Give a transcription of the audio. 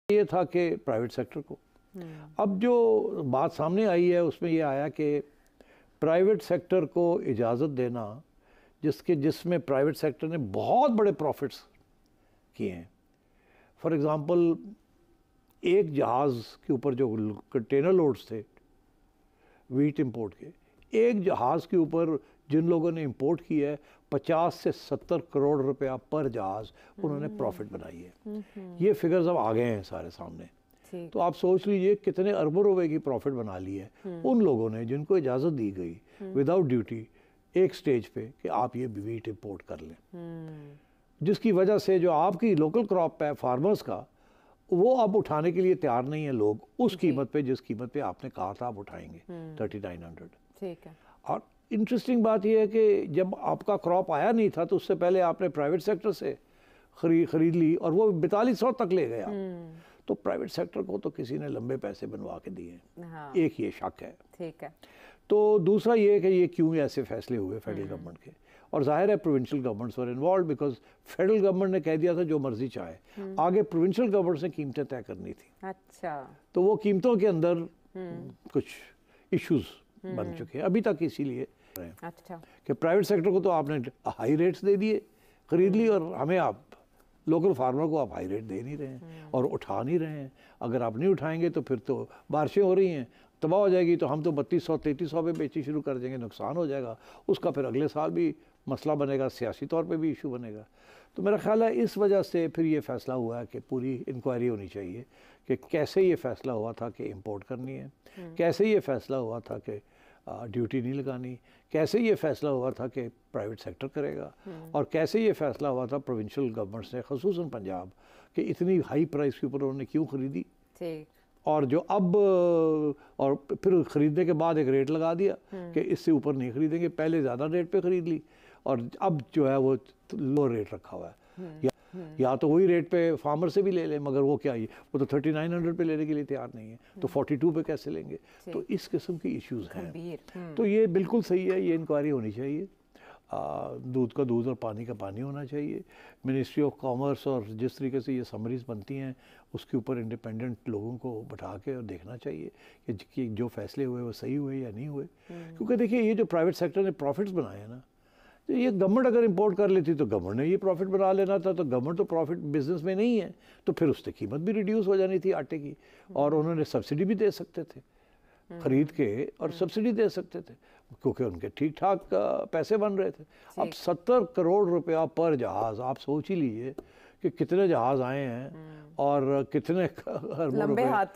ये था कि प्राइवेट सेक्टर को, अब जो बात सामने आई है उसमें ये आया कि प्राइवेट सेक्टर को इजाज़त देना जिसमें प्राइवेट सेक्टर ने बहुत बड़े प्रॉफिट्स किए हैं। फॉर एग्ज़ाम्पल एक जहाज़ के ऊपर जो कंटेनर लोड्स थे वीट इंपोर्ट के, एक जहाज़ के ऊपर जिन लोगों ने इंपोर्ट किया है 50 से 70 करोड़ रुपया पर जहाज़ उन्होंने प्रॉफिट बनाई है। ये फिगर्स अब आ गए हैं सारे सामने, तो आप सोच लीजिए कितने अरबों रुपए की प्रॉफिट बना ली है उन लोगों ने जिनको इजाज़त दी गई विदाउट ड्यूटी एक स्टेज पे कि आप ये वीट इंपोर्ट कर लें, जिसकी वजह से जो आपकी लोकल क्रॉप है फार्मर्स का वो अब उठाने के लिए तैयार नहीं है लोग उस कीमत पे जिस कीमत पे आपने कहा था आप उठाएंगे 3900। ठीक है। और इंटरेस्टिंग बात यह है कि जब आपका क्रॉप आया नहीं था तो उससे पहले आपने प्राइवेट सेक्टर से खरीद ली और वो 4200 तक ले गया, तो प्राइवेट सेक्टर को तो किसी ने लंबे पैसे बनवा के दिए। हाँ। एक ये शक है। ठीक है। तो दूसरा ये कि ये क्यों ऐसे फैसले हुए फेडरल गवर्नमेंट के, और जाहिर है provincial governments were involve because federal government ने कह दिया था जो मर्जी चाहे, आगे प्रोविंशियल गवर्नमेंट ने कीमतें तय करनी थी। अच्छा। तो वो कीमतों के अंदर कुछ इश्यूज बन चुके हैं अभी तक, इसीलिए अच्छा कि प्राइवेट सेक्टर को तो आपने हाई रेट्स दे दिए, खरीद ली, और हमें आप लोकल फार्मर को आप हाई रेट दे नहीं रहे हैं और उठा नहीं रहे हैं। अगर आप नहीं उठाएंगे तो फिर तो बारिशें हो रही हैं, तबाह हो जाएगी, तो हम तो 3200-3300 पे बेची शुरू कर देंगे, नुकसान हो जाएगा, उसका फिर अगले साल भी मसला बनेगा, सियासी तौर पे भी इशू बनेगा। तो मेरा ख्याल है इस वजह से फिर ये फैसला हुआ है कि पूरी इंक्वायरी होनी चाहिए कि कैसे ये फैसला हुआ था कि इम्पोर्ट करनी है, कैसे ये फैसला हुआ था कि ड्यूटी नहीं लगानी, कैसे ये फैसला हुआ था कि प्राइवेट सेक्टर करेगा, और कैसे ये फैसला हुआ था प्रोविंशियल गवर्नमेंट्स ने ख़ुसूसन पंजाब कि इतनी हाई प्राइस के ऊपर उन्होंने क्यों खरीदी, और जो अब और फिर ख़रीदने के बाद एक रेट लगा दिया कि इससे ऊपर नहीं खरीदेंगे, पहले ज़्यादा रेट पे ख़रीद ली और अब जो है वो लो रेट रखा हुआ है। या तो वही रेट पे फार्मर से भी ले लें, मगर वो क्या है वो तो 3900 पे लेने के लिए तैयार नहीं है, तो 42 पे कैसे लेंगे। तो इस किस्म की इश्यूज हैं। तो ये बिल्कुल सही है, ये इंक्वायरी होनी चाहिए, दूध का दूध और पानी का पानी होना चाहिए। मिनिस्ट्री ऑफ कॉमर्स और जिस तरीके से ये समरीज बनती हैं उसके ऊपर इंडिपेंडेंट लोगों को बैठा के और देखना चाहिए कि जो फैसले हुए वो सही हुए या नहीं हुए। क्योंकि देखिए ये जो प्राइवेट सेक्टर ने प्रॉफिट्स बनाए हैं ना, तो ये गवर्नमेंट अगर इंपोर्ट कर लेती तो गवर्नमेंट ने ये प्रॉफिट बना लेना था, तो गवर्नमेंट तो प्रॉफिट बिजनेस में नहीं है, तो फिर उससे कीमत भी रिड्यूस हो जानी थी आटे की, और उन्होंने सब्सिडी भी दे सकते थे खरीद के, और सब्सिडी दे सकते थे क्योंकि उनके ठीक ठाक पैसे बन रहे थे। अब 70 करोड़ रुपया पर जहाज़, आप सोच ही लीजिए कि कितने जहाज़ आए हैं और कितने लंबे हाथ